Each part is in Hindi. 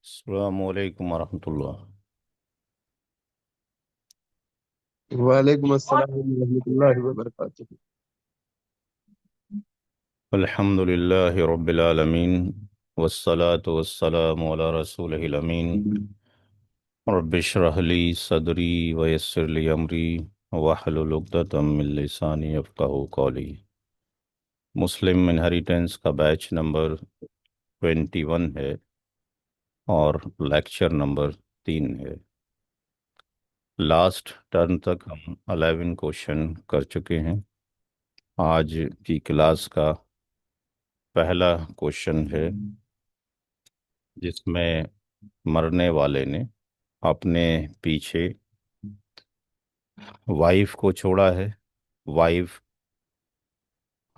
अस्सलाम वालेकुम वरहमतुल्लाह। वालेकुम अस्सलाम रहमतुल्लाहि व बरकातुहू। अल्हम्दुलिल्लाहि रब्बिल आलमीन वस्सलातु वस्सलामु अला रसूलिहिल अमीन। रब्बि इश्रह ली सदरी व यस्सिर ली अमरी वहलुल उक़दतम मिन लिसानी यफ़क़हू क़ौली। मुस्लिम इनहेरिटेंस का बैच नंबर 21 है और लेक्चर नंबर 3 है। लास्ट टर्न तक हम 11 क्वेश्चन कर चुके हैं। आज की क्लास का पहला क्वेश्चन है जिसमें मरने वाले ने अपने पीछे वाइफ को छोड़ा है। वाइफ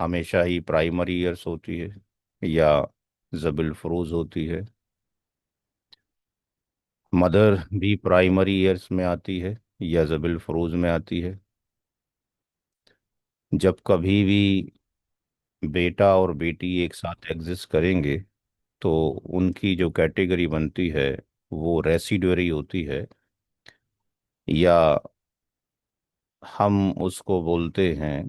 हमेशा ही प्राइमरी ईयर्स होती है या जबिल फरोज होती है। मदर भी प्राइमरी ईयर्स में आती है या जबिल फरोज में आती है। जब कभी भी बेटा और बेटी एक साथ एग्जिस्ट करेंगे तो उनकी जो कैटेगरी बनती है वो रेसिडुअरी होती है, या हम उसको बोलते हैं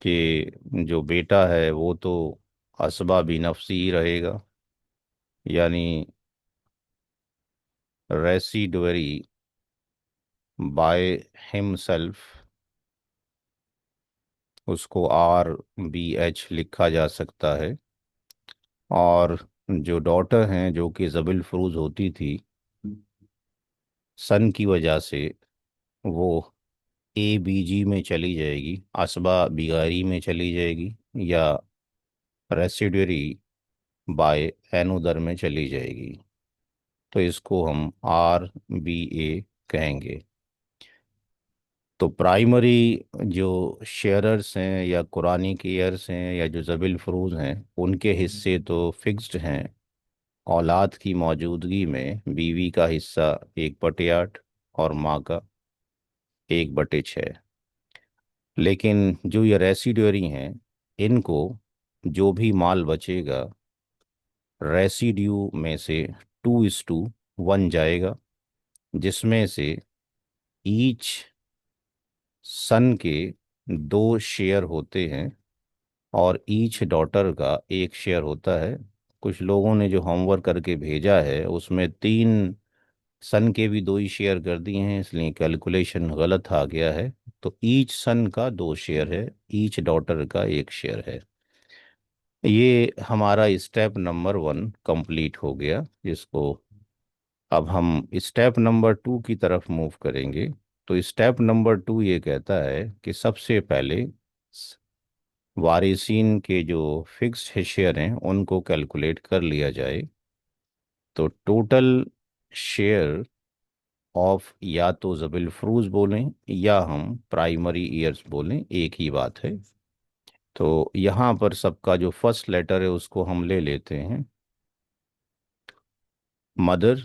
कि जो बेटा है वो तो असबाबी नफ्सी ही रहेगा, यानी रेसिडुअरी बाय हिमसेल्फ। उसको RBH लिखा जा सकता है। और जो डॉटर हैं जो कि जबिल फरूज होती थी, सन की वजह से वो ABG में चली जाएगी, असबा बिगारी में चली जाएगी, या रेसिडुअरी बाय एनोदर में चली जाएगी। तो इसको हम RBA कहेंगे। तो प्राइमरी जो शेयरर्स हैं या कुरानिक ईयर्स हैं या जो जबिल फरूज हैं उनके हिस्से तो फिक्स्ड हैं। औलाद की मौजूदगी में बीवी का हिस्सा 1/8 और माँ का 1/6। लेकिन जो ये रेसिड्यूअरी हैं, इनको जो भी माल बचेगा रेसिड्यू में से 2:1 जाएगा, जिसमें से ईच सन के 2 शेयर होते हैं और ईच डॉटर का 1 शेयर होता है। कुछ लोगों ने जो होमवर्क करके भेजा है उसमें 3 सन के भी 2 ही शेयर कर दिए हैं, इसलिए कैलकुलेशन गलत आ गया है। तो ईच सन का 2 शेयर है, ईच डॉटर का 1 शेयर है। ये हमारा स्टेप नंबर 1 कंप्लीट हो गया, जिसको अब हम स्टेप नंबर 2 की तरफ मूव करेंगे। तो स्टेप नंबर 2 ये कहता है कि सबसे पहले वारिसीन के जो फिक्स्ड शेयर हैं उनको कैलकुलेट कर लिया जाए। तो टोटल शेयर ऑफ, या तो जबिल फ्रूज बोलें या हम प्राइमरी ईयर्स बोलें, एक ही बात है। तो यहाँ पर सबका जो फर्स्ट लेटर है उसको हम ले लेते हैं। मदर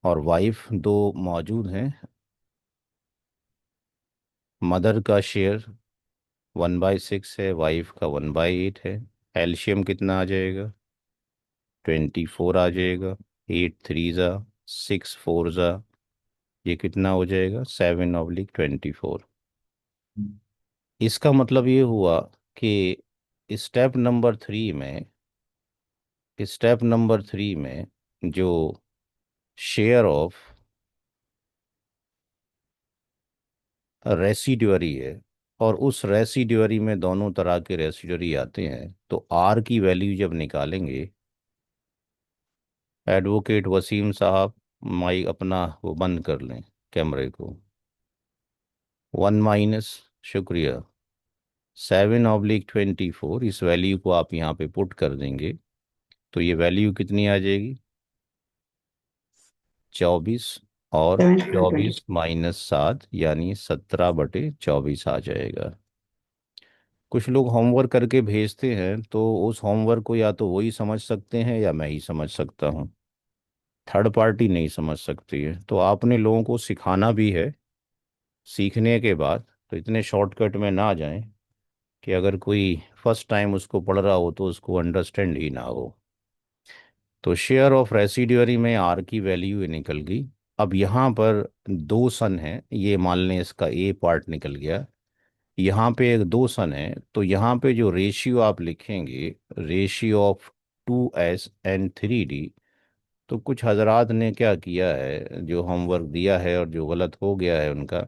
और वाइफ दो मौजूद हैं। मदर का शेयर 1/6 है, वाइफ का 1/8 है। एल्शियम कितना आ जाएगा? 24 आ जाएगा। 8 3 6 4, ये कितना हो जाएगा? 7/24। इसका मतलब ये हुआ कि स्टेप नंबर 3 में जो शेयर ऑफ रेसिड्यूअरी है, और उस रेसिड्यूअरी में दोनों तरह के रेसिड्यूअरी आते हैं, तो आर की वैल्यू जब निकालेंगे, एडवोकेट वसीम साहब माइक अपना वो बंद कर लें, कैमरे को। 1 शुक्रिया। 7/24, इस वैल्यू को आप यहाँ पे पुट कर देंगे तो ये वैल्यू कितनी आ जाएगी? 24। और 24 - 7 यानी 17/24 आ जाएगा। कुछ लोग होमवर्क करके भेजते हैं तो उस होमवर्क को या तो वही समझ सकते हैं या मैं ही समझ सकता हूँ, थर्ड पार्टी नहीं समझ सकती है। तो आपने लोगों को सिखाना भी है। सीखने के बाद तो इतने शॉर्टकट में ना जाएं कि अगर कोई फर्स्ट टाइम उसको पढ़ रहा हो तो उसको अंडरस्टैंड ही ना हो। तो शेयर ऑफ रेसिड्यूअरी में आर की वैल्यू ये निकल गई। अब यहाँ पर दो सन है, ये मान लें इसका ए पार्ट निकल गया। यहाँ पे एक दो सन है, तो यहाँ पे जो रेशियो आप लिखेंगे, ratio of 2s and 3d। तो कुछ हजरात ने क्या किया है, जो होमवर्क दिया है और जो गलत हो गया है उनका,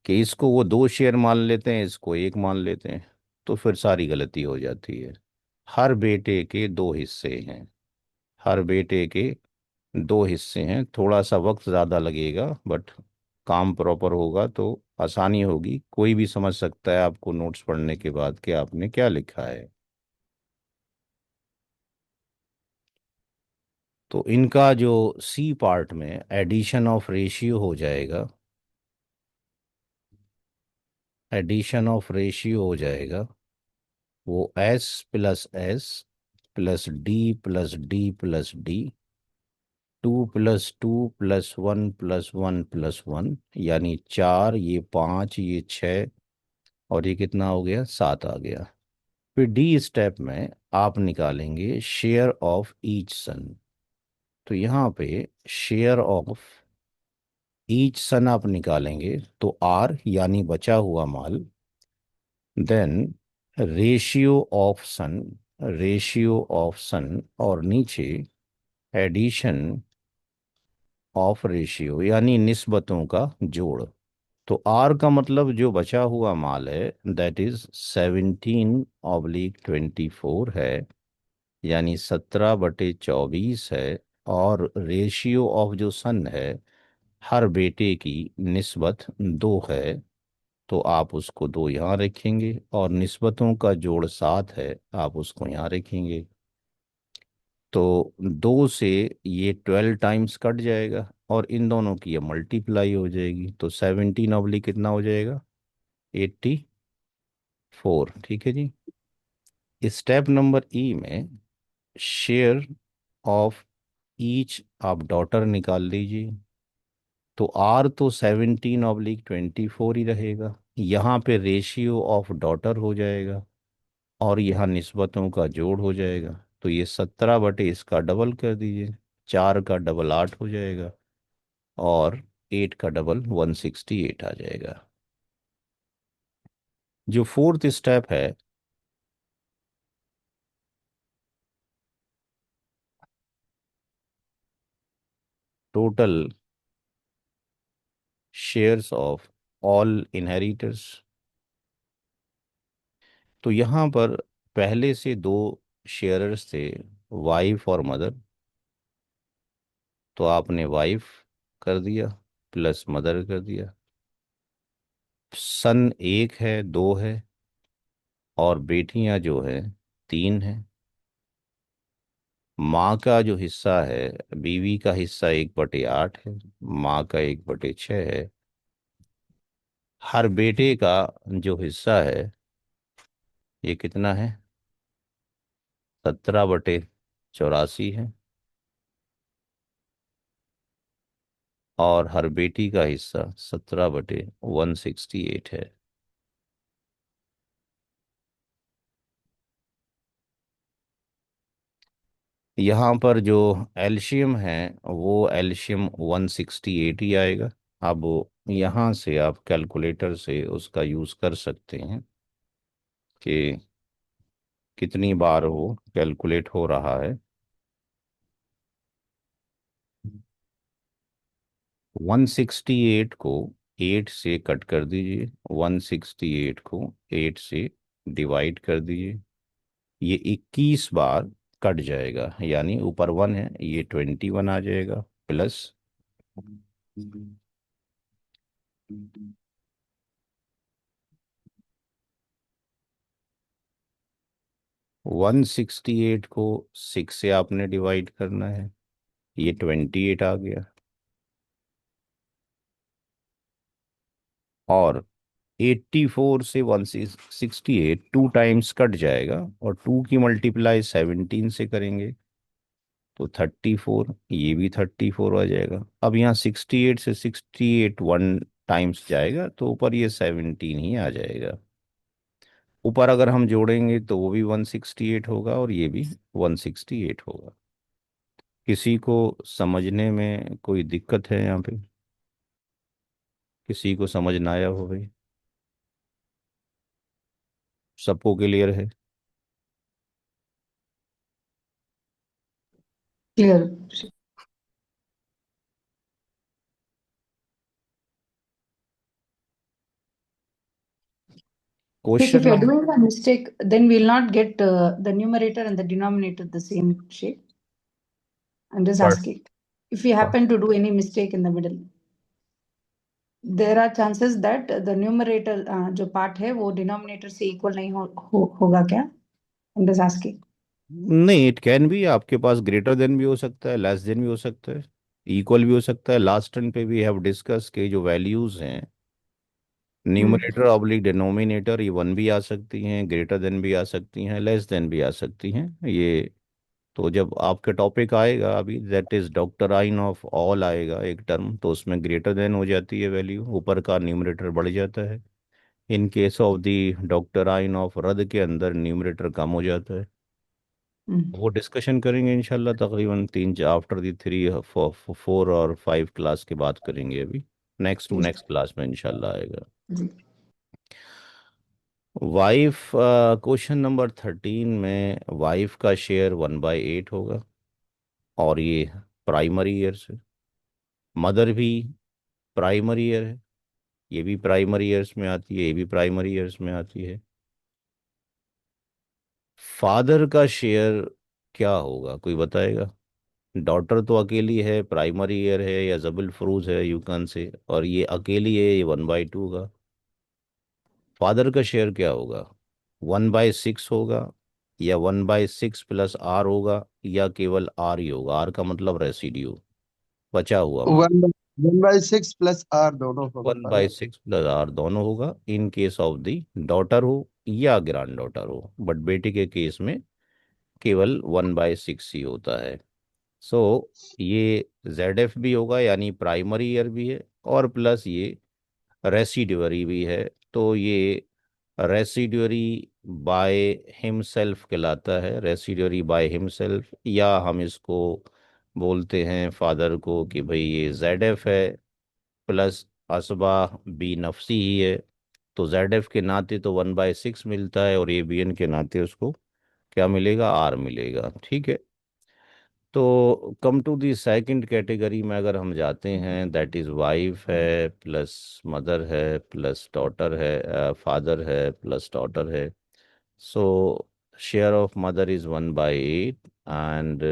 कि इसको वो दो शेयर मान लेते हैं, इसको एक मान लेते हैं। तो फिर सारी गलती हो जाती है। हर बेटे के दो हिस्से हैं, हर बेटे के दो हिस्से हैं। थोड़ा सा वक्त ज़्यादा लगेगा, बट काम प्रॉपर होगा तो आसानी होगी। कोई भी समझ सकता है आपको नोट्स पढ़ने के बाद कि आपने क्या लिखा है। तो इनका जो सी पार्ट में एडिशन ऑफ रेशियो हो जाएगा, एडिशन ऑफ रेशियो हो जाएगा, वो S plus S plus D plus D, 2 + 2 + 1 + 1 + 1, यानी चार, ये पाँच, ये छः, और ये कितना हो गया, सात आ गया। फिर डी स्टेप में आप निकालेंगे शेयर ऑफ ईच सन। तो यहाँ पे शेयर ऑफ ईच सन आप निकालेंगे तो आर यानी बचा हुआ माल, then ratio of son, ratio of son, और नीचे एडिशन ऑफ रेशियो यानी निस्बतों का जोड़। तो आर का मतलब जो बचा हुआ माल है, दैट इज 17/24 है, यानी 17/24 है। और रेशियो ऑफ जो सन है, हर बेटे की निस्बत दो है, तो आप उसको दो यहाँ रखेंगे, और निस्बतों का जोड़ सात है, आप उसको यहाँ रखेंगे। तो दो से ये 12 टाइम्स कट जाएगा, और इन दोनों की ये मल्टीप्लाई हो जाएगी, तो 17 कितना हो जाएगा, 84। ठीक है जी। स्टेप नंबर ई में शेयर ऑफ ईच आप डॉटर निकाल लीजिए। तो आर तो 17/24 ही रहेगा, यहाँ पे रेशियो ऑफ डॉटर हो जाएगा, और यहाँ निस्बतों का जोड़ हो जाएगा। तो ये 17 इसका डबल कर दीजिए, चार का डबल 8 हो जाएगा, और 8 का डबल 168 आ जाएगा। जो फोर्थ स्टेप है, total shares of all inheritors. तो यहाँ पर पहले से दो शेयरर्स थे, वाइफ और मदर। तो आपने वाइफ कर दिया प्लस मदर कर दिया। सन एक है, दो है, और बेटियां जो है तीन है। माँ का जो हिस्सा है, बीवी का हिस्सा 1/8 है, माँ का 1/6 है। हर बेटे का जो हिस्सा है, ये कितना है, 17/84 है। और हर बेटी का हिस्सा 17/168 है। यहाँ पर जो एल्शियम है, वो एल्शियम 168 ही आएगा। अब यहाँ से आप कैलकुलेटर से उसका यूज़ कर सकते हैं कि कितनी बार वो कैलकुलेट हो रहा है। 168 को 8 से कट कर दीजिए, 168 को 8 से डिवाइड कर दीजिए, ये 21 बार कट जाएगा, यानी ऊपर वन है, ये 21 आ जाएगा, प्लस 168 को 6 से आपने डिवाइड करना है, ये 28 आ गया। और 84 से 168 2 टाइम्स कट जाएगा, और टू की मल्टीप्लाई 17 से करेंगे तो 34, ये भी 34 आ जाएगा। अब यहाँ 68 से 68 1 टाइम्स जाएगा, तो ऊपर ये 17 ही आ जाएगा। ऊपर अगर हम जोड़ेंगे तो वो भी 168 होगा, और ये भी 168 होगा। किसी को समझने में कोई दिक्कत है यहाँ पे? किसी को समझ ना आया हो भाई? सबको क्लियर है? Clear. Sheikh, if question you're number doing a mistake, then we'll not get the numerator and the denominator the same, Sheikh. I'm just पर asking. If you happen to do any mistake in the middle, there are chances that the numerator जो part है वो denominator से equal नहीं होगा क्या? I'm just asking. नहीं, इट कैन भी, आपके पास ग्रेटर देन भी हो सकता है, लेस देन भी हो सकता है, इक्वल भी हो सकता है। लास्ट टर्न पे भी हैव डिस्कस के जो वैल्यूज हैं, न्यूमरेटर ऑब्लिक डिनोमिनेटर, ये वन भी आ सकती हैं, ग्रेटर देन भी आ सकती हैं, लेस देन भी आ सकती हैं। ये तो जब आपके टॉपिक आएगा अभी, that is doctrine of all आएगा एक टर्म, तो उसमें ग्रेटर देन हो जाती है वैल्यू, ऊपर का न्यूमरेटर बढ़ जाता है। इन case of the doctrine of रद के अंदर न्यूमरेटर कम हो जाता है। वो डिस्कशन करेंगे इंशाल्लाह तकरीबन तीन आफ्टर दी थ्री फोर और फाइव क्लास के बाद करेंगे। अभी नेक्स्ट टू नेक्स्ट क्लास में इंशाल्लाह आएगा। जी। वाइफ, क्वेश्चन नंबर 13 में वाइफ का शेयर 1/8 होगा, और ये प्राइमरी ईयर से। मदर भी प्राइमरी ईयर है, ये भी प्राइमरी ईयर्स में आती है, ये भी प्राइमरी ईयर्स में आती है। फादर का शेयर क्या होगा, कोई बताएगा? डॉटर तो अकेली है, प्राइमरी ईयर है या जबल फरूज है यूकान से, और ये अकेली है, ये 1/2 का। फादर का शेयर क्या होगा? 1/6 होगा, या 1/6 प्लस आर होगा, या केवल आर ही होगा? आर का मतलब रेसिड्यू, बचा हुआ माल। 1/6 प्लस आर दोनों होगा one father. By six plus R दोनों होगा, in case of the daughter हो या ग्रैंड डॉटर हो, बट बेटी के केस में केवल 1/6 ही होता है। सो ये ZF भी होगा, यानी प्राइमरी ईयर भी है, और प्लस ये रेसिड्यूअरी भी है। तो ये रेसिड्यूअरी बाय हिमसेल्फ कहलाता है, रेसिड्यूअरी बाय हिमसेल्फ, या हम इसको बोलते हैं फादर को कि भाई ये ZF है प्लस असबा बी नफसी ही है। तो ZF के नाते तो 1/6 मिलता है, और ABN के नाते उसको क्या मिलेगा? आर मिलेगा। ठीक है। तो come to the second category में अगर हम जाते हैं, दैट इज वाइफ है प्लस मदर है प्लस डॉटर है, फादर है प्लस डॉटर है। So share of mother is 1/8, and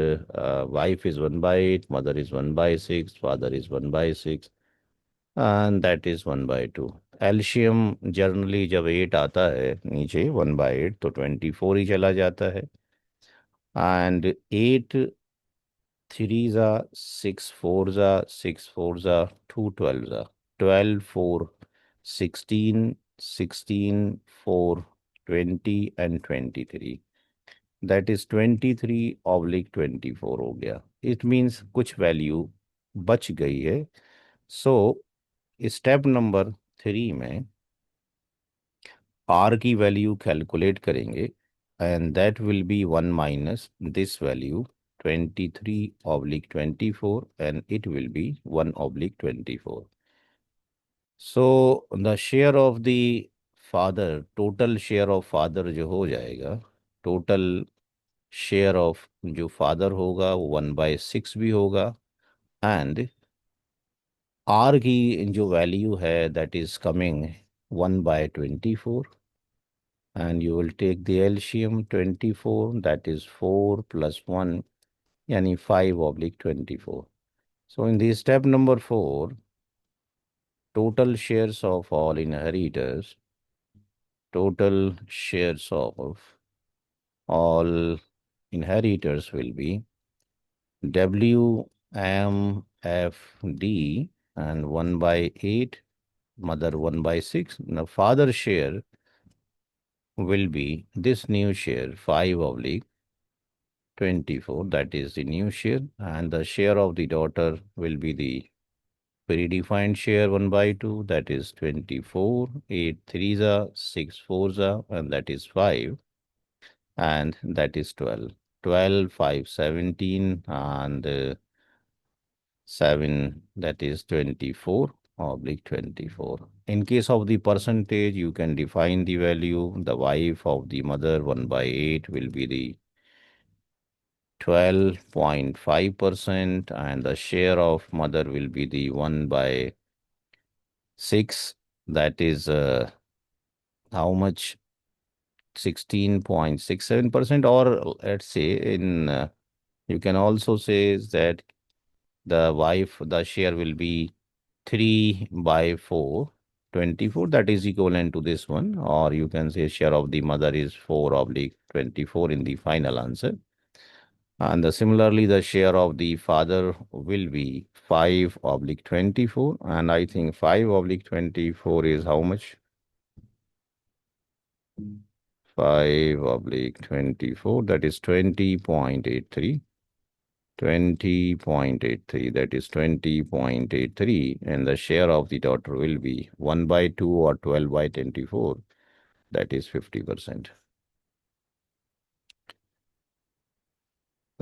wife is 1/8, mother is 1/6, father is 1/6, and that is 1/2। LCM generally जब 8 आता है नीचे 1/8, तो 24 ही चला जाता है। एंड 8 थ्री ज़ा, 6 4 ज़ा, 6 4 ज़ा, 2 12 ज़ा, 12 4 16, 16 4 20 एंड 23, दैट इज 23/24 हो गया। इट मीन्स कुछ वैल्यू बच गई है। सो स्टेप नंबर 3 में आर की वैल्यू कैलकुलेट करेंगे, and that will be 1 minus this value 23/24, and it will be 1/24। So the share of the father, total share of father जो हो जाएगा, टोटल शेयर ऑफ जो फादर होगा वो 1/6 भी होगा, एंड आर की जो वैल्यू है that is coming 1/24, and you will take the LCM 24, that is 4 plus 1, yani 5/24. So in the step number 4, total shares of all inheritors, total shares of all inheritors will be WMFD, and 1/8, mother 1/6. Now father share will be this new share 5/24, that is the new share, and the share of the daughter will be the predefined share 1/2, that is 24, 8 3 za, 6 4 za, and that is 5, and that is 12. 12, 5, 17, and 7, that is 24 oblique 24. In case of the percentage, you can define the value. The wife of the mother 1 by 8 will be the 12.5%, and the share of mother will be the 1 by 6. That is how much? 16.67%, or let's say in you can also say is that the wife, the share will be 3 by 4, 24. That is equivalent to this one, or you can say share of the mother is 4 oblique 24 in the final answer. And similarly, the share of the father will be 5 oblique 24. And I think 5 oblique 24 is how much? 5 oblique 24, that is 20.83. 20.83, that is 20.83, and the share of the daughter will be 1 by 2 or 12 by 24, that is 50%.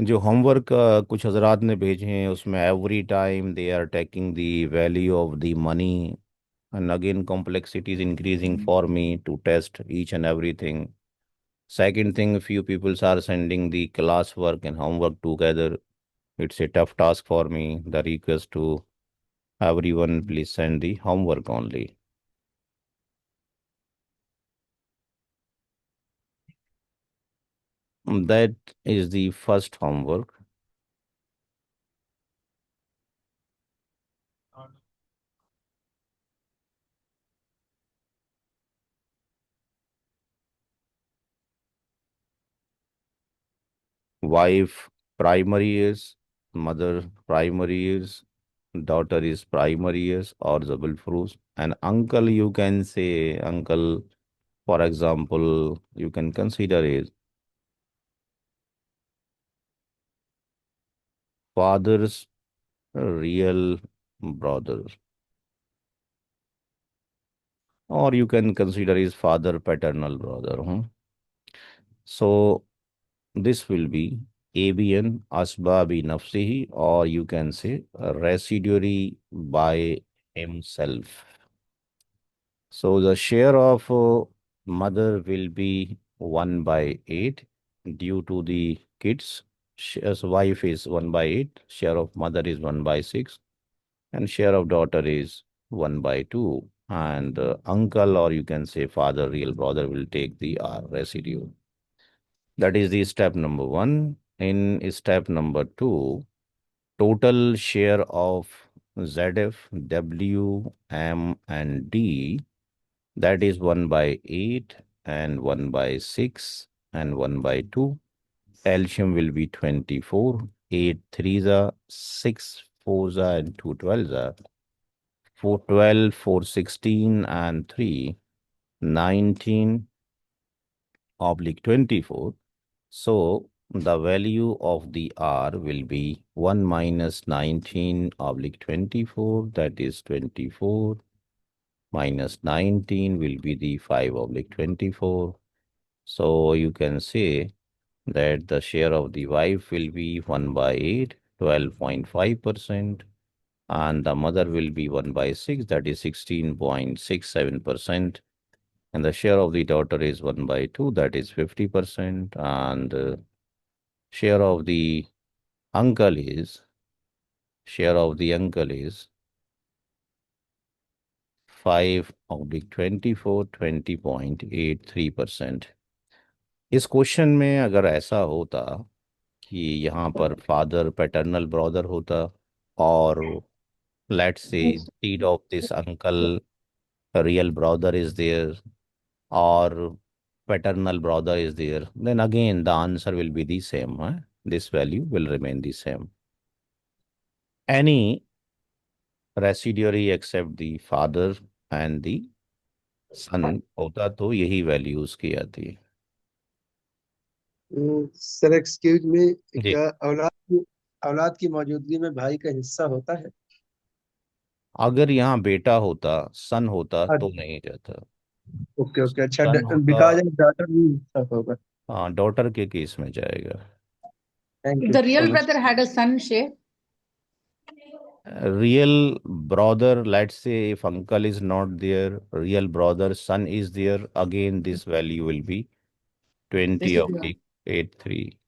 जो होमवर्क कुछ हजरात ने भेजे हैं उसमें every time they are taking the value of the money, and again complexity is increasing for me to test each and everything. Second thing, few people are sending the class work and homework together. It's a tough task for me. The request to everyone, please send the homework only. That is the first homework. Wife primary is, mother primary is, daughter is primary is, or double fruits. And uncle, you can say uncle, for example, you can consider is father's real brother, or you can consider his father paternal brother. So this will be ABN asbabi nafsihi, or you can say residuary by himself. So the share of mother will be 1 by 8 due to the kids. So wife is 1 by 8, share of mother is 1 by 6, and share of daughter is 1 by 2. And uncle, or you can say father, real brother, will take the R residue. That is the step number 1. In step number 2, total share of ZF, W, M, and D, that is 1 by 8 and 1 by 6 and 1 by 2. LCM will be 24. 8 threes are 6 fours are and 2 twelves are 4 12, 4 16, and 3 19 oblique 24. So the value of the R will be 1 minus 19 oblique 24, that is 24, minus 19 will be the 5 oblique 24. So you can say that the share of the wife will be 1 by 8, 12.5%, and the mother will be 1 by 6, that is 16.67%. And the share of the daughter is 1 by 2, that is 50%. And share of the uncle is 5 oblique 24, 20.83%. इस क्वेश्चन में अगर ऐसा होता कि यहाँ पर फादर पैटर्नल ब्रदर होता, और let's say instead of this uncle real brother is there, or paternal brother is there, then again the answer will be the same. This value will remain the same. Any residuary except the father and the son होता तो यही वैल्यू उसकी आती है. सर एक्सक्यूज में, जी, क्या औलाद की मौजूदगी में भाई का हिस्सा होता है? अगर यहाँ बेटा होता, सन होता, तो नहीं जाता. ओके ओके, अच्छा, सन होता, बिकॉज ऑफ डॉटर भी हिस्सा होगा। हाँ, डॉटर के केस में जाएगा. Thank If you the so real much. brother had a son, Sheikh, Real brother, let's say if uncle is not there, real brother, son is there, again this value will be this 20 will of be on. the 83.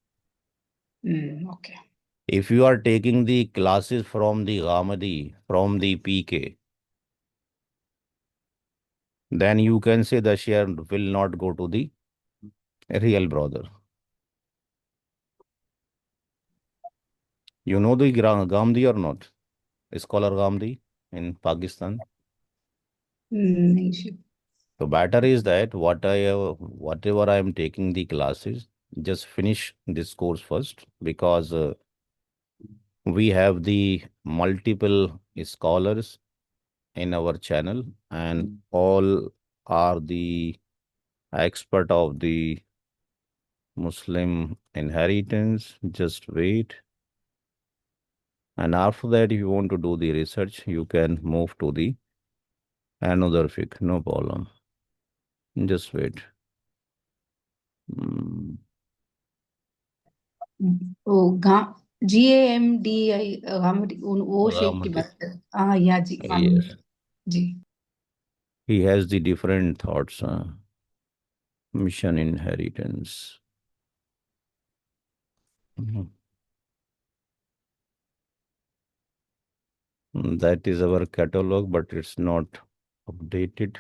Okay. If you are taking the classes from the Ghamadi, from the PK, then you can say the share will not go to the real brother. You know the Ghamdi or not? Scholar Ghamdi in Pakistan. नहीं Sheikh. So better is that whatever I am taking the classes, just finish this course first because we have the multiple scholars in our channel and all are the expert of the Muslim inheritance. Just wait. And after that, if you want to do the research, you can move to the another fiqh. No problem. Just wait. Hmm. वो GAMDI वो शेख की Ghamdi. बात कर हाँ या जी Yes. जी He has the different thoughts. Mission inheritance. Mhm. That is our catalog, but it's not updated.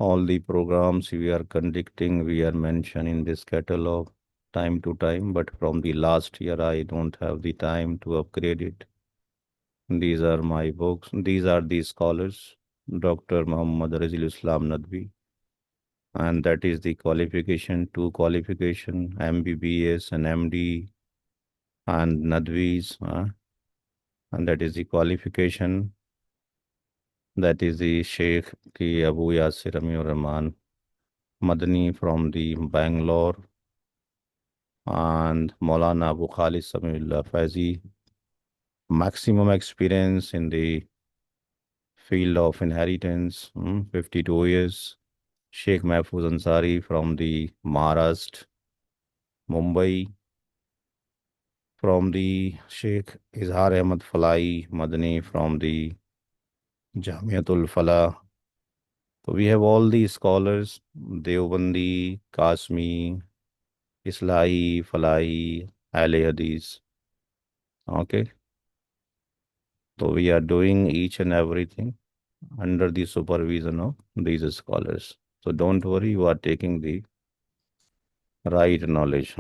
All the programs we are conducting, we are mentioning this catalog time to time, but from the last year, I don't have the time to upgrade it. These are my books. These are the scholars, Dr. Muhammad Rizal Islam Nadwi, and that is the qualification, two qualification, MBBS and MD, and Nadvi's, and that is the qualification. That is the Sheikh ki Abu Yasir Amir Rahman Madani from the Bangalore and Maulana Abu Khalid Samiullah Faizi. Maximum experience in the field of inheritance, 52 years. Sheikh Mahfuz Ansari from the Maharashtra, Mumbai. From the Sheikh Izhar Ahmad Falai Madani from the Jamiatul Falah. So we have all the scholars, Deobandi, Kasmi, Islahi, Falai, Ahle Hadith. Okay. So we are doing each and everything under the supervision of these scholars. So don't worry, you are taking the right knowledge.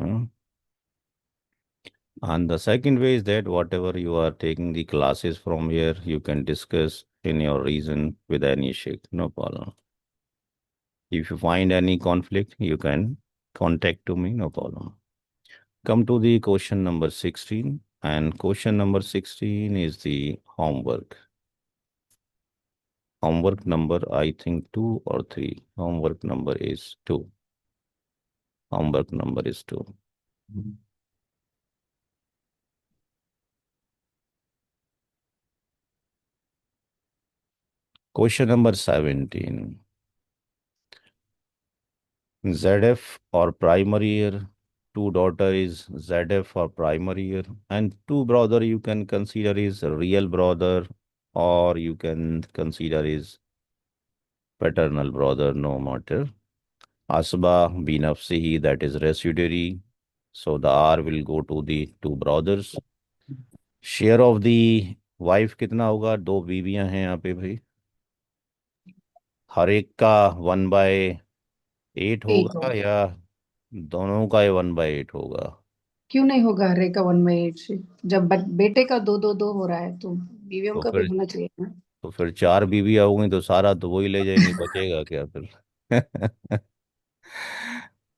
And the second way is that whatever you are taking the classes from here, you can discuss in your reason with any sheikh, no problem. If you find any conflict, you can contact to me, no problem. Come to the question number 16, and question number 16 is the homework. Homework number, I think 2 or 3. Homework number is 2. Homework number is 2. Question number 17. ZF or primary year. Two daughter is ZF or primary year. And two brother you can consider is real brother or you can consider is paternal brother, no matter. Asba binafsihi, that is residuary. So the R will go to the two brothers. Share of the wife कितना होगा? दो बीवियां हैं यहाँ पे भाई, हर एक का 1/8 एक हो होगा या दोनों का 1/8 होगा? क्यों नहीं होगा रे का 1/8 से जब बेटे का 2-2-2 हो रहा है तो बीवियों तो का भी फिर होना चाहिए ना तो फिर चार बीवियां होंगी तो सारा तो वही ले जाएंगी, बचेगा क्या फिर?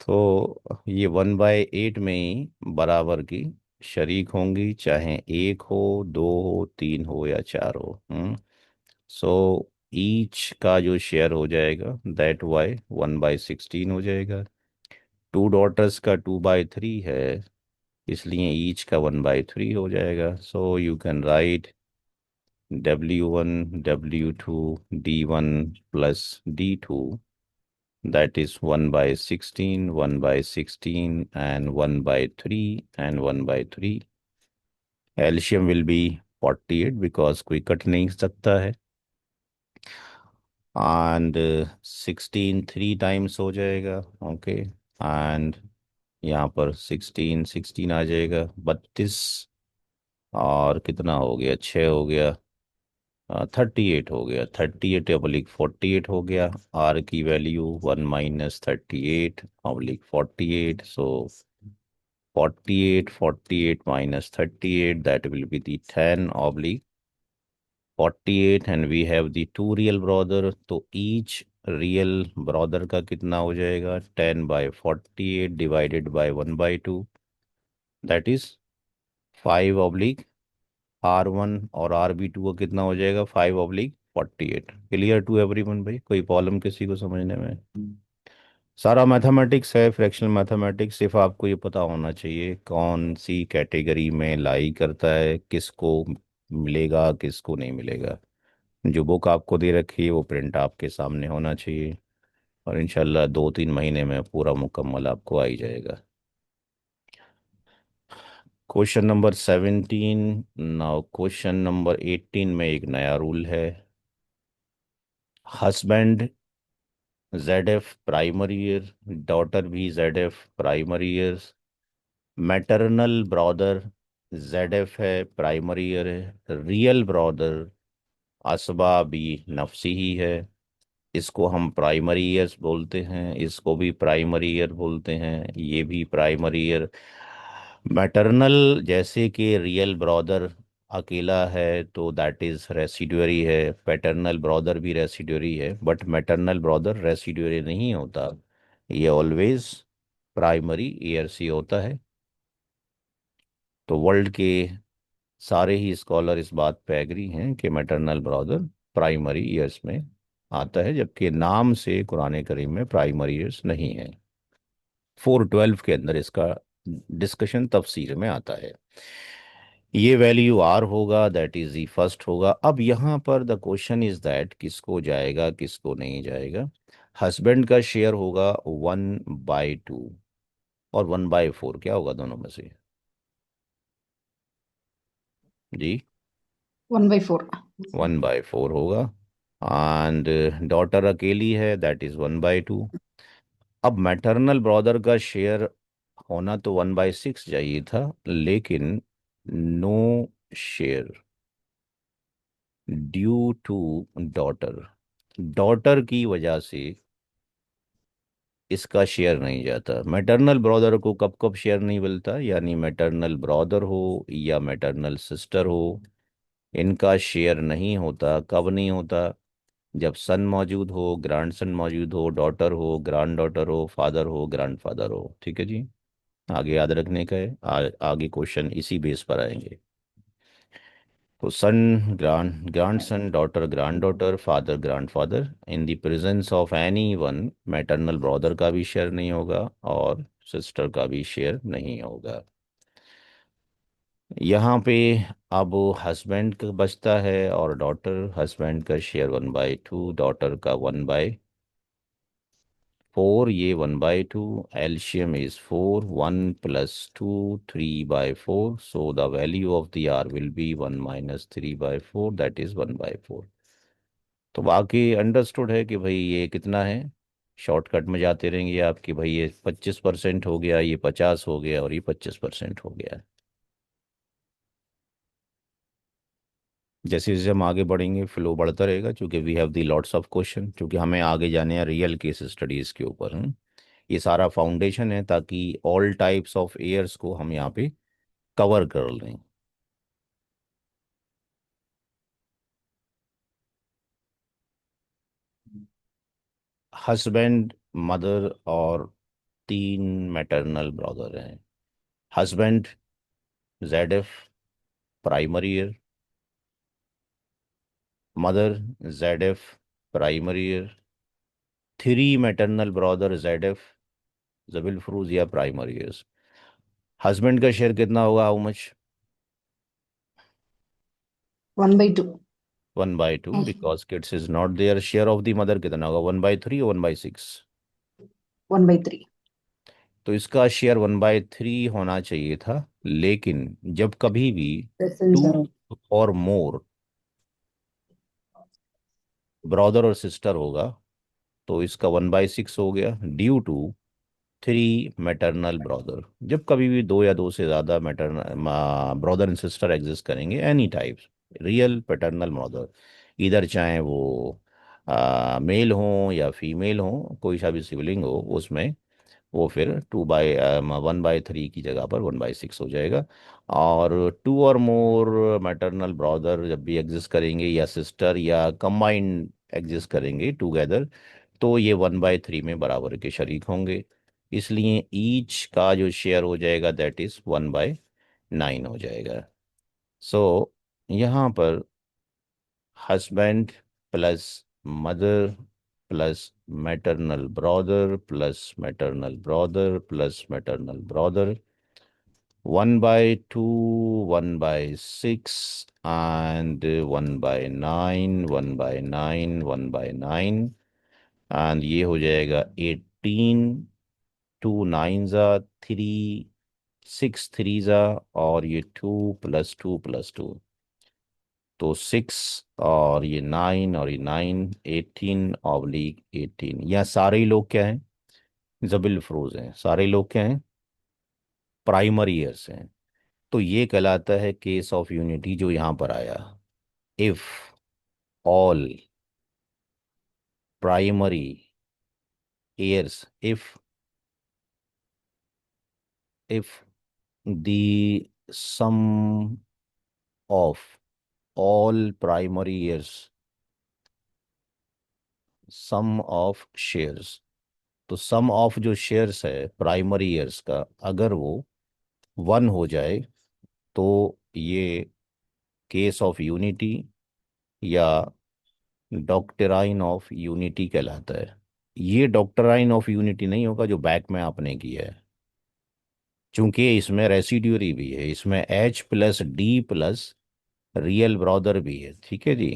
तो ये 1/8 में ही बराबर की शरीक होंगी, चाहे एक हो, दो हो, तीन हो या चार हो। सो ईच का जो शेयर हो जाएगा दैट वाई 1/16 हो जाएगा। टू डॉटर्स का 2/3 है, इसलिए ईच का 1/3 हो जाएगा। So you can write W1 W2 D1 plus D2 that is 1 by 16, 1 by 16 and 1 by 3 and 1 by 3. LCM will be 48 because कोई कट नहीं सकता है, एंड 16 थ्री टाइम्स हो जाएगा, ओके, एंड यहाँ पर 16 आ जाएगा, 32, और कितना हो गया, 6 हो गया, 38 हो गया, 38/48 हो गया। आर की value 1 - 38/48, so 48 -38 that will be the 10/48, and we have the two real brother, तो each real brother का कितना हो जाएगा, 10/48 divided by 1/2, that is 5/R1, और RB2 का कितना हो जाएगा, 5/48। क्लियर टू एवरीवन भाई, कोई प्रॉब्लम किसी को समझने में? सारा मैथमेटिक्स है, फ्रैक्शनल मैथमेटिक्स, सिर्फ आपको ये पता होना चाहिए कौन सी कैटेगरी में लाई करता है, किसको मिलेगा किसको नहीं मिलेगा। जो बुक आपको दे रखी है वो प्रिंट आपके सामने होना चाहिए, और इंशाल्लाह 2-3 महीने में पूरा मुकम्मल आपको आ ही जाएगा। Question number 17। Now question number 18 में एक नया रूल है। Husband ZF primary year, daughter भी ZF primary year, maternal brother ZF है, प्राइमरी ईयर है, रियल ब्रदर असबा भी नफसी ही है, इसको हम प्राइमरी ईयर्स बोलते हैं, इसको भी प्राइमरी ईयर बोलते हैं, ये भी प्राइमरी ईयर। मैटरनल जैसे कि रियल ब्रदर अकेला है तो दैट इज रेसिड्यूरी है, पैटर्नल ब्रदर भी रेसिड्यूरी है, बट मैटरनल ब्रदर रेसिड्यूरी नहीं होता, ये ऑलवेज प्राइमरी ईयर से होता है। तो वर्ल्ड के सारे ही स्कॉलर इस बात पे एग्री हैं कि मैटरनल ब्रदर प्राइमरी ईयर्स में आता है, जबकि नाम से कुरान करीम में प्राइमरी ईयर्स नहीं है। 412 के अंदर इसका डिस्कशन तफसीर में आता है। ये वैल्यू आर होगा, दैट इज दी फर्स्ट होगा। अब यहाँ पर द क्वेश्चन इज दैट किसको जाएगा किसको नहीं जाएगा। हस्बैंड का शेयर होगा 1/2, और 1/4 क्या होगा दोनों में से जी? 1/4। 1/4 होगा, एंड डॉटर अकेली है, दैट इज 1/2। अब मैटरनल ब्रदर का शेयर होना तो 1/6 चाहिए था, लेकिन no share due to daughter, daughter की वजह से इसका शेयर नहीं जाता। मैटरनल ब्रदर को कब कब शेयर नहीं मिलता, यानी मैटरनल ब्रदर हो या मैटरनल सिस्टर हो, इनका शेयर नहीं होता। कब नहीं होता? जब सन मौजूद हो, ग्रैंड सन मौजूद हो, डॉटर हो, ग्रैंड डॉटर हो, फादर हो, ग्रैंड फादर हो। ठीक है जी, आगे याद रखने का है, आगे क्वेश्चन इसी बेस पर आएंगे। तो son, grand grand son, daughter grand daughter, father grand father, in the presence of any one, maternal brother का भी शेयर नहीं होगा और सिस्टर का भी शेयर नहीं होगा। यहाँ पे अब हस्बैंड का बचता है और डॉटर। हस्बैंड का शेयर 1/2, डॉटर का 1/4, ये 1/2, एल्शियम is 4, 1 + 2 3/4, so the value of the r will be 1 - 3/4, that is 1/4। तो बाकी अंडरस्टूड है कि भाई ये कितना है, शॉर्टकट में जाते रहेंगे आप कि भाई ये 25% हो गया, ये 50 हो गया, और ये 25% हो गया। जैसे जैसे हम आगे बढ़ेंगे फ्लो बढ़ता रहेगा, क्योंकि we have the lots of question, क्योंकि हमें आगे जाने हैं रियल केस स्टडीज के ऊपर। ये सारा फाउंडेशन है ताकि ऑल टाइप्स ऑफ एयर्स को हम यहाँ पे कवर कर लें। हस्बैंड, मदर और 3 मैटरनल ब्रदर हैं। Husband ZF primary year, mother ZF primary year, 3 maternal brother ZF जबिल फरूज या प्राइमरी ईयर्स। हस्बैंड का शेयर कितना होगा, how much? 1/2। 1/2, because kids is not there. Share of the mother कितना होगा, 1/3 और 1/6? 1/3. तो इसका शेयर 1/3 होना चाहिए था, लेकिन जब कभी भी Listen, sir. 2 or more brother और सिस्टर होगा तो इसका 1/6 हो गया, ड्यू टू 3 मैटरनल ब्रदर। जब कभी भी दो या दो से ज़्यादा maternal brother and sister exist करेंगे, any types, real paternal brother, इधर चाहे वो मेल हो या फीमेल हो, कोई सा भी सिबलिंग हो, उसमें वो फिर 1/3 की जगह पर 1/6 हो जाएगा। और 2 और मोर मैटरनल ब्रदर जब भी एग्जिस्ट करेंगे या सिस्टर या कंबाइंड एग्जिस्ट करेंगे टुगेदर, तो ये 1/3 में बराबर के शरीक होंगे। इसलिए ईच का जो शेयर हो जाएगा दैट इज 1/9 हो जाएगा। सो यहाँ पर husband plus mother plus maternal brother plus maternal brother plus maternal brother, 1/2, 1/6 and 1/9, 1/9, 1/9, and ये हो जाएगा 18, 2 9 ज़ा 3, 6 3 ज़ा, और ये 2 + 2 + 2, तो 6 और ये 9 और ये 9, 18/18। यहाँ सारे ही लोग क्या हैं? जबिल फरोज हैं। सारे लोग क्या हैं? प्राइमरी ईयर्स हैं। तो ये कहलाता है केस ऑफ यूनिटी जो यहाँ पर आया। If all primary years, if the sum of all primary years, sum of shares, तो सम ऑफ जो शेयर्स है प्राइमरी ईयर्स का, अगर वो 1 हो जाए तो ये केस ऑफ यूनिटी या डॉक्टराइन ऑफ यूनिटी कहलाता है। ये डॉक्टराइन ऑफ यूनिटी नहीं होगा जो बैक में आपने किया है, चूंकि इसमें रेसिड्यूरी भी है, इसमें H+D+ रियल ब्रदर भी है। ठीक है जी।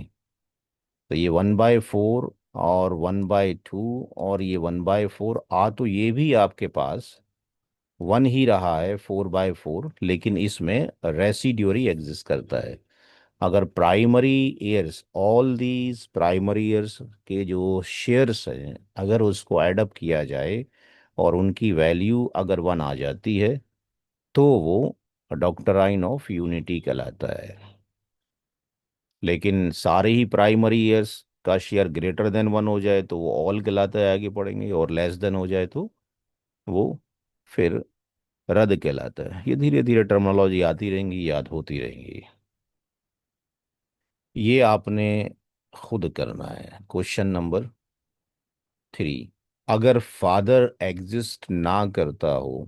तो ये 1/4 और 1/2 और ये 1/4 आ, तो ये भी आपके पास 1 ही रहा है, 4/4, लेकिन इसमें रेसिड्यूरी एग्जिस्ट करता है। अगर primary years, all these primary years के जो शेयर्स हैं, अगर उसको एडअप किया जाए और उनकी वैल्यू अगर 1 आ जाती है, तो वो डॉक्टराइन ऑफ यूनिटी कहलाता है। लेकिन सारे ही प्राइमरी ईयर्स का शेयर ग्रेटर देन 1 हो जाए तो वो ऑल कहलाता है, आगे पढ़ेंगे, और लेस देन हो जाए तो वो फिर रद्द कहलाता है। ये धीरे धीरे टर्मिनोलॉजी आती रहेंगी, याद होती रहेंगी। ये आपने खुद करना है। क्वेश्चन नंबर 3, अगर फादर एग्जिस्ट ना करता हो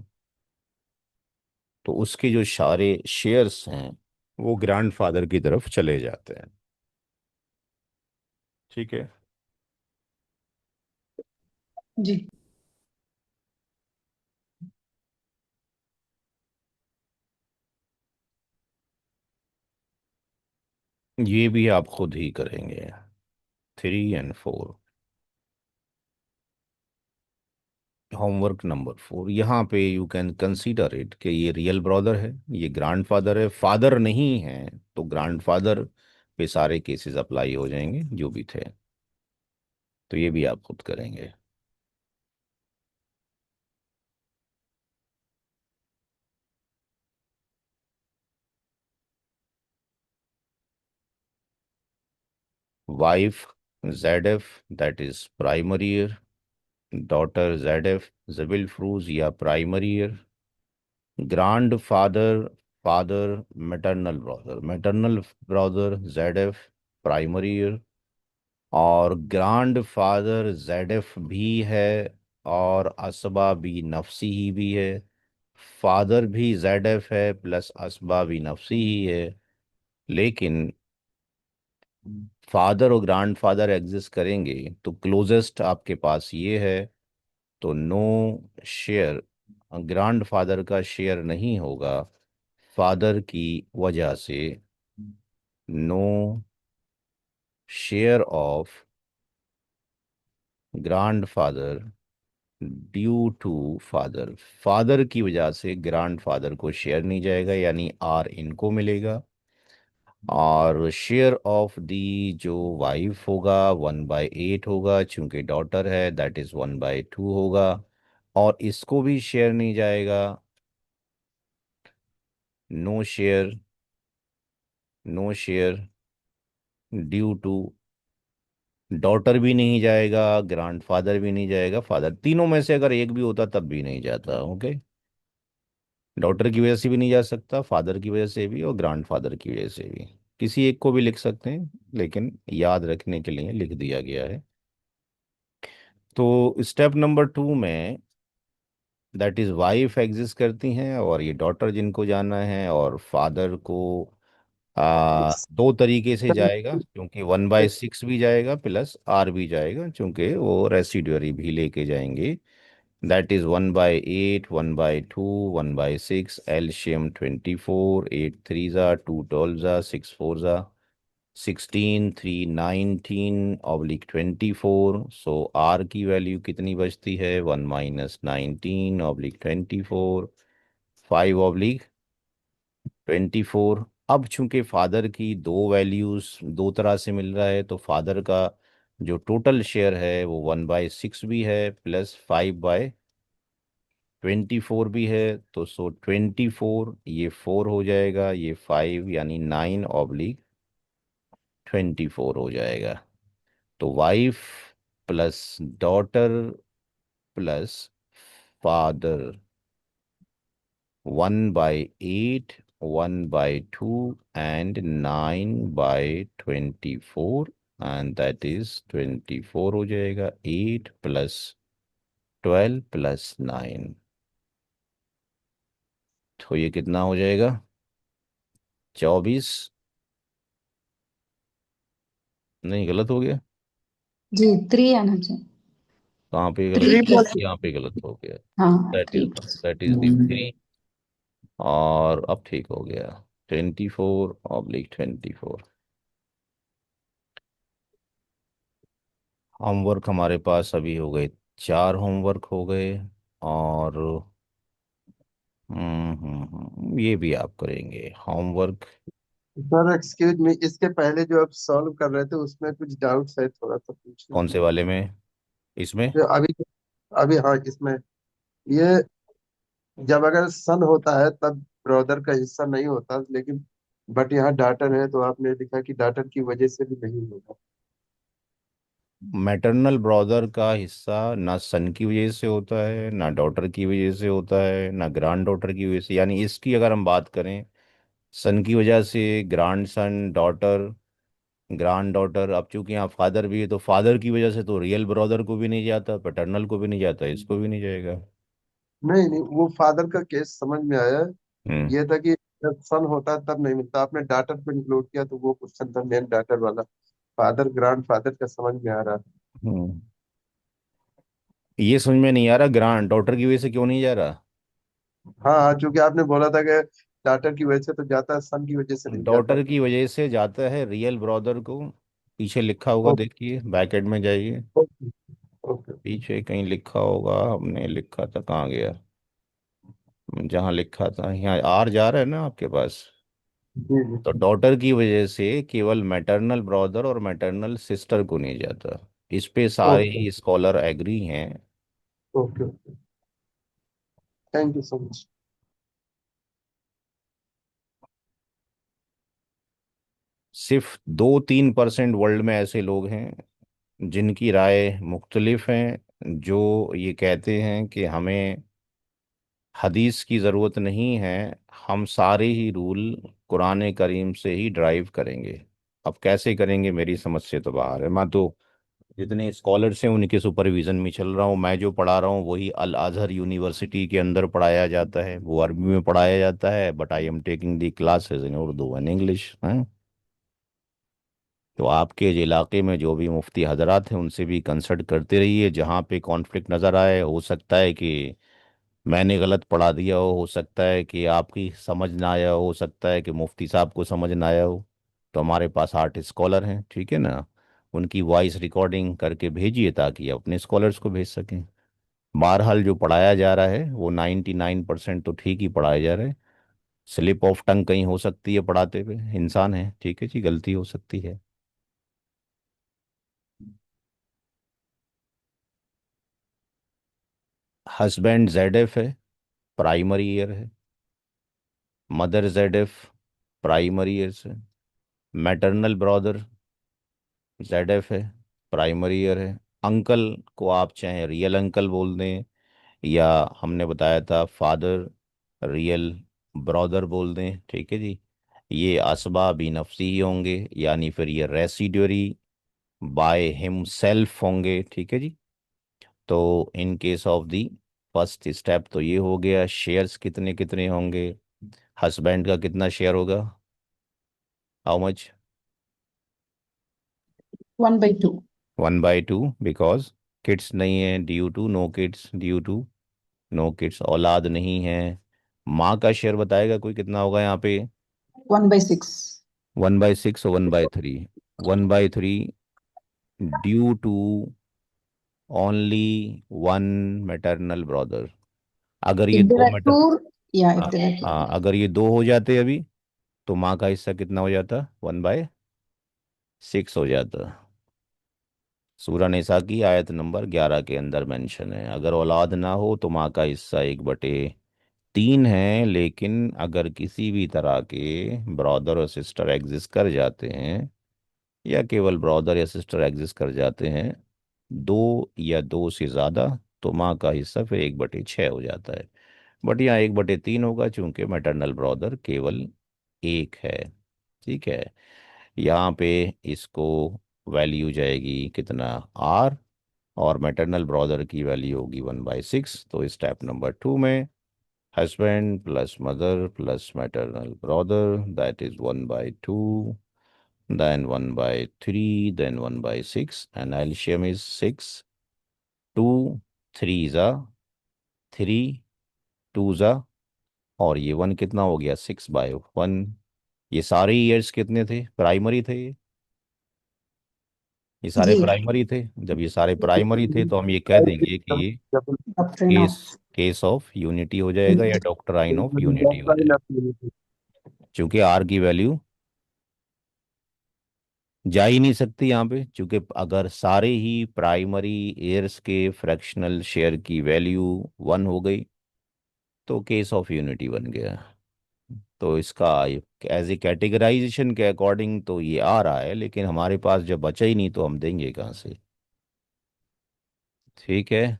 तो उसके जो सारे शेयर्स हैं वो ग्रैंडफादर की तरफ चले जाते हैं। ठीक है। जी. ये भी आप खुद ही करेंगे, 3 और 4। होमवर्क नंबर 4, यहाँ पे यू कैन कंसीडर इट कि ये रियल ब्रदर है, ये ग्रैंडफादर है, फादर नहीं है, तो ग्रैंडफादर पे सारे केसेस अप्लाई हो जाएंगे जो भी थे। तो ये भी आप खुद करेंगे। Wife ZF, that is primary year. Daughter ZF, जबिल फ्रूज या primary year. Grand father, father maternal brother ZF, primary year. और ग्रांड फादर ZF भी है, और असबा भी नफसी ही भी है। फादर भी ZF है प्लस असबा भी नफसी ही है, लेकिन फादर और ग्रांड फादर एग्जिस्ट करेंगे तो क्लोजेस्ट आपके पास ये है, तो नो शेयर, ग्रांड फादर का शेयर नहीं होगा फादर की वजह से। No share of grand father due to father, father की वजह से ग्रैंड फादर को शेयर नहीं जाएगा, यानी आर इनको मिलेगा। और शेयर ऑफ दी जो वाइफ होगा 1/8 होगा, चूंकि डॉटर है दैट इज 1/2 होगा। और इसको भी शेयर नहीं जाएगा, no share, no share due to, daughter भी नहीं जाएगा, ग्रैंडफादर भी नहीं जाएगा, फादर, तीनों में से अगर एक भी होता तब भी नहीं जाता। ओके, डॉटर की वजह से भी नहीं जा सकता, फादर की वजह से भी और ग्रैंडफादर की वजह से भी। किसी एक को भी लिख सकते हैं, लेकिन याद रखने के लिए लिख दिया गया है। तो स्टेप नंबर 2 में दैट इज वाइफ एग्जिस्ट करती हैं, और ये डॉटर जिनको जाना है, और फादर को दो तरीके से जाएगा, क्योंकि 1/6 भी जाएगा प्लस आर भी जाएगा, क्योंकि वो रेसिडुअरी भी लेके जाएंगे। That is 1/8, 1/2, 1/6, एलशियम 24, 8 3 2 12 6 4 16, 3 19/24। सो आर की वैल्यू कितनी बचती है, 1 - 19/24, 5/24। अब चूंकि फादर की दो वैल्यूज दो तरह से मिल रहा है, तो फादर का जो टोटल शेयर है वो 1/6 भी है प्लस 5/24 भी है। तो सो 24, ये 4 हो जाएगा, ये 5, यानी 9/24 हो जाएगा। तो wife plus daughter plus father 1/8, 1/2 and 9/24, and that is 24 हो जाएगा, 8 प्लस 12 प्लस 9। तो ये कितना हो जाएगा, 24। नहीं, गलत हो गया। जी 3 आना चाहिए। कहाँ पे गलत, 3 प्लस, यहाँ पे गलत हो गया। हाँ that is 3 plus. That is the 3। और अब ठीक हो गया, 24/24। होमवर्क हमारे पास अभी हो गए, 4 होमवर्क हो गए। और ये भी आप करेंगे होमवर्क। सर एक्सक्यूज मी, इसके पहले जो आप सॉल्व कर रहे थे उसमें कुछ डाउट्स है, थोड़ा सा पूछ कौन से लीजिए। वाले में, इसमें? जो अभी अभी हाँ इसमें, ये जब अगर सन होता है तब ब्रदर का हिस्सा नहीं होता, लेकिन बट यहाँ डाटर है तो आपने लिखा कि डाटर की वजह से भी नहीं होगा। मैटरनल ब्रदर का हिस्सा ना सन की वजह से होता है, ना डॉटर की वजह से होता है, ना ग्रैंड डॉटर की वजह से। यानी इसकी अगर हम बात करें, सन की वजह से grand son, daughter, grand daughter. अब चूंकि यहाँ फादर भी है, तो फादर की वजह से तो रियल ब्रदर को भी नहीं जाता, पैटर्नल को भी नहीं जाता, इसको भी नहीं जाएगा। नहीं नहीं, वो फादर का केस समझ में आया। हम्म। ये था कि जब सन होता है तब नहीं मिलता, आपने डाटर पे इंक्लूड किया तो वो क्वेश्चन था मेन डाटर वाला। फादर ग्रांड फादर का समझ में आ रहा है। हम्म। ये समझ में नहीं आ रहा ग्रांड डॉटर की वजह से क्यों नहीं जा रहा। हाँ हाँ, चूंकि आपने बोला था कि डाटर की वजह से तो जाता है, सन की वजह से नहीं जाता। डॉटर की वजह से जाता है रियल ब्रदर को, पीछे लिखा होगा, ओके देखिए बैकेट में जाइए, ओके ओके। पीछे कहीं लिखा होगा, हमने लिखा था, कहाँ गया, जहाँ लिखा था, यहाँ आर जा रहा है ना आपके पास। जी तो जी। डॉटर की वजह से केवल मैटरनल ब्रदर और मैटरनल सिस्टर को नहीं जाता। इस पे सारे ओके ही स्कॉलर एग्री हैं। Okay okay. Thank you so much. सिर्फ 2-3% वर्ल्ड में ऐसे लोग हैं जिनकी राय मुख्तलिफ हैं, जो ये कहते हैं कि हमें हदीस की ज़रूरत नहीं है, हम सारे ही रूल कुरान करीम से ही ड्राइव करेंगे। अब कैसे करेंगे, मेरी समझ से तो बाहर है। मैं तो जितने स्कॉलर्स हैं उनके सुपरविज़न में चल रहा हूँ। मैं जो पढ़ा रहा हूँ वही अल अजहर यूनिवर्सिटी के अंदर पढ़ाया जाता है, वो अरबी में पढ़ाया जाता है, but I am taking the classes in Urdu and English. तो आपके जो इलाके में जो भी मुफ्ती हजरात हैं उनसे भी कंसल्ट करते रहिए, जहाँ पे कॉन्फ्लिक्ट नज़र आए। हो सकता है कि मैंने गलत पढ़ा दिया हो सकता है कि आपकी समझ ना आया हो सकता है कि मुफ्ती साहब को समझ ना आया हो। तो हमारे पास 8 स्कॉलर हैं, ठीक है ना, उनकी वॉइस रिकॉर्डिंग करके भेजिए ताकि अपने स्कॉलर्स को भेज सकें। बहरहाल जो पढ़ाया जा रहा है वो 99% तो ठीक ही पढ़ाया जा रहा है। स्लिप ऑफ टंग कहीं हो सकती है पढ़ाते हुए, इंसान है, ठीक है जी, गलती हो सकती है। हस्बैंड जेड एफ है, प्राइमरी ईयर है। Mother Z F, primary year है। मैटरनल ब्रदर जेड एफ है, प्राइमरी ईयर है। अंकल को आप चाहे रियल अंकल बोल दें, या हमने बताया था फादर रियल ब्रदर बोल दें, ठीक है जी। ये असबा भी नफसी ही होंगे, यानी फिर ये रेसिड्यूरी बाय हिमसेल्फ होंगे, ठीक है जी। तो इन case of the first step तो ये हो गया, शेयर्स कितने कितने होंगे। हस्बैंड का कितना शेयर होगा, हाउ मच? 1/2। 1/2, बिकॉज किड्स नहीं है, due to no kids, due to no kids, औलाद नहीं है। माँ का शेयर बताएगा कोई कितना होगा यहाँ पे? 1/6। 1/6 और 1/3। 1/3 due to only one maternal brother. अगर ये If there दो are matter two, yeah, if हाँ, there are two. हाँ, अगर ये दो हो जाते अभी, तो माँ का हिस्सा कितना हो जाता? 1/6 हो जाता। सूरह निसा की आयत नंबर 11 के अंदर मेंशन है, अगर औलाद ना हो तो माँ का हिस्सा 1/3 है। लेकिन अगर किसी भी तरह के ब्रदर और सिस्टर एग्जिस्ट कर जाते हैं, या केवल ब्रदर या सिस्टर एग्जिस्ट कर जाते हैं, दो या दो से ज़्यादा, तो माँ का हिस्सा फिर 1/6 हो जाता है। बट यहाँ 1/3 होगा, चूंकि मैटरनल ब्रदर केवल एक है, ठीक है। यहाँ पे इसको वैल्यू जाएगी कितना, आर, और मैटरनल ब्रदर की वैल्यू होगी 1/6। तो स्टेप नंबर 2 में husband plus mother plus maternal brother, that is 1/2, then 1/3, then 1/6, and LCM is 6, 2, 3 za, 3, 2 za, और ये 1 कितना हो गया, 6/1। ये सारे ईयर्स कितने थे, प्राइमरी थे ये सारे जी। प्राइमरी थे। जब ये सारे प्राइमरी थे तो हम ये कह देंगे कि ये Doctrine case of case of unity हो जाएगा, या डॉक्ट्राइन ऑफ यूनिटी हो डॉक्ट्राइन जाएगा, ऑफ यूनिटी। क्योंकि आर की वैल्यू जा ही नहीं सकती यहाँ पे, क्योंकि अगर सारे ही प्राइमरी एयर्स के फ्रैक्शनल शेयर की वैल्यू 1 हो गई, तो केस ऑफ यूनिटी बन गया। तो इसका एज ए कैटेगराइजेशन के अकॉर्डिंग तो ये आ रहा है, लेकिन हमारे पास जब बचा ही नहीं तो हम देंगे कहाँ से, ठीक है।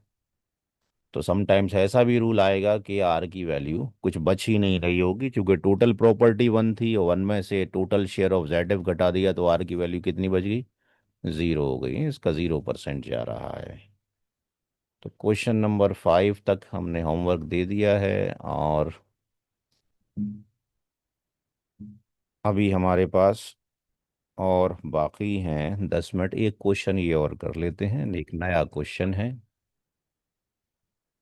तो समटाइम्स ऐसा भी रूल आएगा कि आर की वैल्यू कुछ बच ही नहीं रही होगी, क्योंकि टोटल प्रॉपर्टी 1 थी और 1 में से total share of Z F घटा दिया, तो आर की वैल्यू कितनी बच गई, 0 हो गई। इसका 0% जा रहा है। तो क्वेश्चन नंबर 5 तक हमने होमवर्क दे दिया है, और अभी हमारे पास और बाकी हैं 10 मिनट। एक क्वेश्चन ये और कर लेते हैं, एक नया क्वेश्चन है।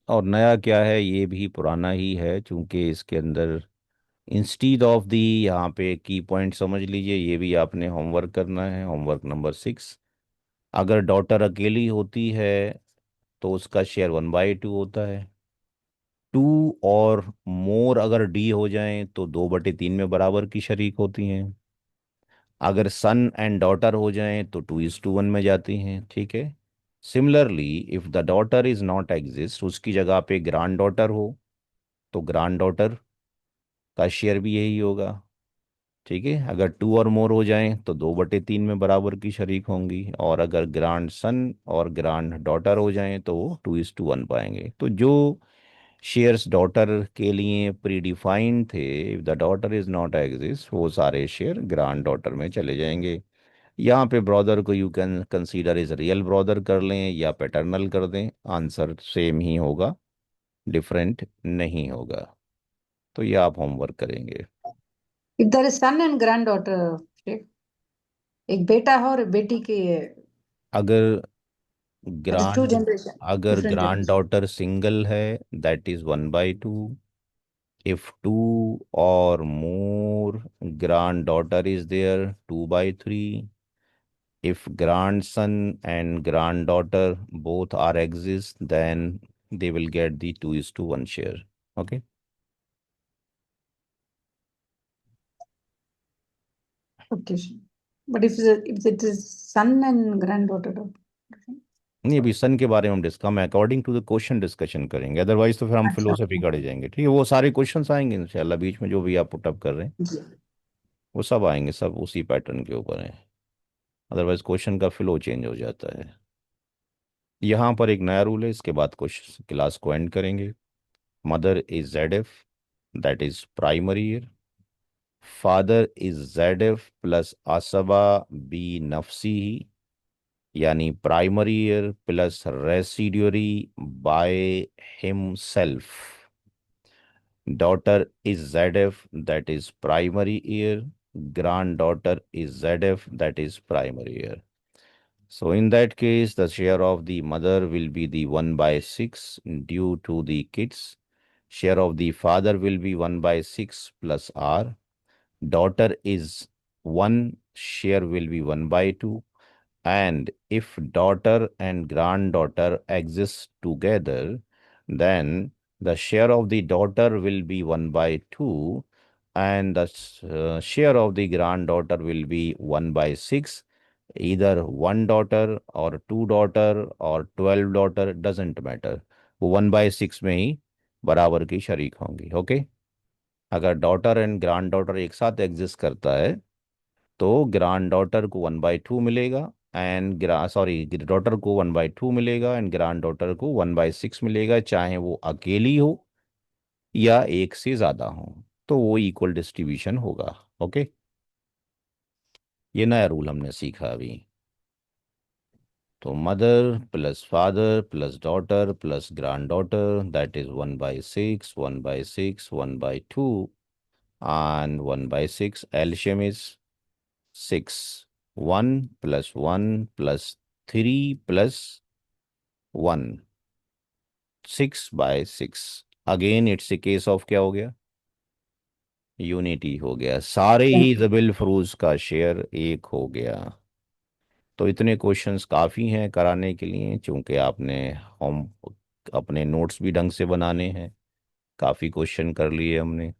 और नया क्या है, ये भी पुराना ही है, क्योंकि इसके अंदर इंस्टीड ऑफ दी, यहाँ पे की पॉइंट समझ लीजिए, ये भी आपने होमवर्क करना है, होमवर्क नंबर 6। अगर डॉटर अकेली होती है तो उसका शेयर 1/2 होता है। 2 और मोर अगर डी हो जाएं तो 2/3 में बराबर की शरीक होती हैं। अगर सन एंड डॉटर हो जाएं तो 2:1 में जाती हैं, ठीक है। Similarly if the daughter is not exist, उसकी जगह पे ग्रैंड डॉटर हो, तो ग्रैंड डॉटर का शेयर भी यही होगा, ठीक है। अगर 2 और मोर हो जाएं तो 2/3 में बराबर की शरीक होंगी, और अगर ग्रांड सन और ग्रांड डॉटर हो जाएं तो वो 2:1 पाएंगे। तो जो शेयर्स डॉटर के लिए प्री डिफाइंड थे, if the daughter is not exist, वो सारे शेयर ग्रांड डॉटर में चले जाएंगे। यहाँ पे ब्रदर को you can consider is real brother कर लें या पैटर्नल कर दें, आंसर सेम ही होगा, डिफरेंट नहीं होगा। तो ये आप होमवर्क करेंगे। if there is son and granddaughter, Sheikh, एक बेटा है और बेटी की, अगर that is two grand generation, अगर different grand generation. Daughter single है, that is 1/2। If 2 or more grand daughter is there, 2/3। If grand son and grand daughter both are exist, then they will get the 2:1 share. Okay. Okay. But if it is son and granddaughter, नहीं, अभी सन के बारे में हम according to the question discussion करेंगे, अदरवाइज तो फिर हम अच्छा फिलोसफी okay. कर जाएंगे। ठीक है, वो सारे क्वेश्चंस आएंगे इंशाल्लाह बीच में, जो भी आप पुटअप कर रहे हैं जी वो सब आएंगे, सब उसी पैटर्न के ऊपर हैं। अदरवाइज क्वेश्चन का फ्लो चेंज हो जाता है। यहाँ पर एक नया रूल है, इसके बाद क्वेश्चन क्लास को एंड करेंगे। Mother is Z F, that is primary heir. Father is Z F plus असबा बी नफसी ही, यानी primary heir plus residuary by himself. Daughter is ZF, that is primary year. Granddaughter is ZF, that is primary year. So in that case, the share of the mother will be the 1 by 6 due to the kids. Share of the father will be 1 by 6 plus R. Daughter is 1, share will be 1 by 2. And if daughter and granddaughter exist together, then the share of the daughter will be 1 by 2, and the share of the granddaughter will be 1 by 6. Either one daughter or two daughter or 12 daughter, doesn't matter, वो 1/6 में ही बराबर की शरीक होंगी। ओके। अगर डॉटर एंड ग्रांड डॉटर एक साथ एग्जिस्ट करता है तो ग्रांड डॉटर को 1/2 मिलेगा, एंड डॉटर को 1/2 मिलेगा एंड ग्रांड डॉटर को 1/6 मिलेगा, चाहे वो अकेली हो या एक से ज्यादा हो, तो वो इक्वल डिस्ट्रीब्यूशन होगा। ओके, ये नया रूल हमने सीखा अभी। तो mother plus father plus daughter plus grand daughter, that is 1/6, 1/6, 1/2 and 1/6. LCM is 6. 1 plus 1 plus 3 plus 1, 6/6। Again it's a case of क्या हो गया, यूनिटी हो गया, सारे ही जबिल फरूज का शेयर एक हो गया। तो इतने क्वेश्चंस काफ़ी हैं कराने के लिए, चूंकि आपने हम अपने नोट्स भी ढंग से बनाने हैं। काफ़ी क्वेश्चन कर लिए हमने।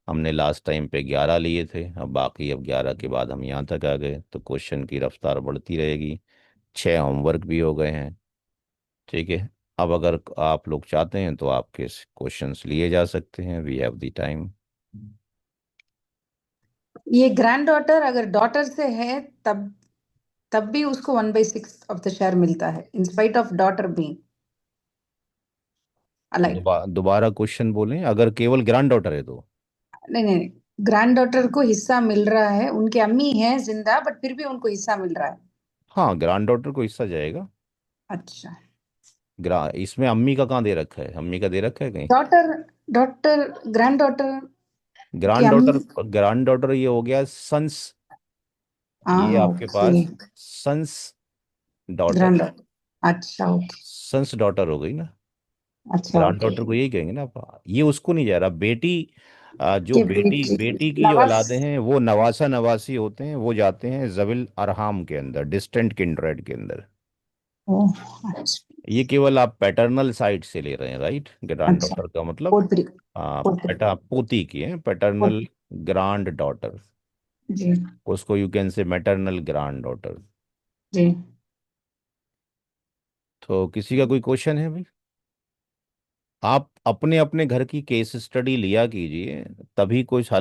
हमने लास्ट टाइम पे 11 लिए थे, अब बाकी अब 11 के बाद हम यहाँ तक आ गए, तो क्वेश्चन की रफ्तार बढ़ती रहेगी। 6 होमवर्क भी हो गए हैं। ठीक है, अब अगर आप लोग चाहते हैं तो आपके क्वेश्चंस लिए जा सकते हैं, वी हैव द टाइम। ये ग्रैंड डॉटर अगर डॉटर से है तब तब भी उसको 1/6 ऑफ द शेयर मिलता है in spite of daughter being alive. दोबारा क्वेश्चन बोलें, अगर केवल ग्रैंड डॉटर है तो? नहीं नहीं, ग्रैंड डॉटर को हिस्सा मिल रहा है, उनके अम्मी है जिंदा बट फिर भी उनको हिस्सा मिल रहा है। हाँ, ग्रैंड डॉटर को हिस्सा जाएगा। अच्छा, इसमें अम्मी का कहाँ दे रखा है, अम्मी का दे रखा है कहीं? डॉटर डॉटर ग्रैंड डॉटर की ग्रैंड अम्मी। डॉटर, ग्रैंड डॉटर ये हो गया सन्स, ये हाँ आपके ओके, पास सन्स डॉटर, ग्रैंड डॉटर। अच्छा ओके, सन्स डॉटर हो गई ना। अच्छा ग्रैंड ओके। डॉटर को यही कहेंगे ना आप, ये उसको नहीं जा रहा। बेटी जो के बेटी बेटी बेटी की जो नवाज। औलादे हैं वो नवासा नवासी होते हैं, वो जाते हैं जविल अरहाम के अंदर, डिस्टेंट किंड्रेड के अंदर। ओह अच्छा। ये केवल आप पैटर्नल साइड से ले रहे हैं, राइट। ग्रैंड अच्छा, डॉटर का मतलब पोत्री पोत्री। पोती की है, पैटर्नल पोत्री। ग्रांड डॉटर, जी उसको you can say maternal grand daughter. जी। तो किसी का कोई क्वेश्चन है भाई? आप अपने अपने घर की केस स्टडी लिया कीजिए, तभी कुछ हल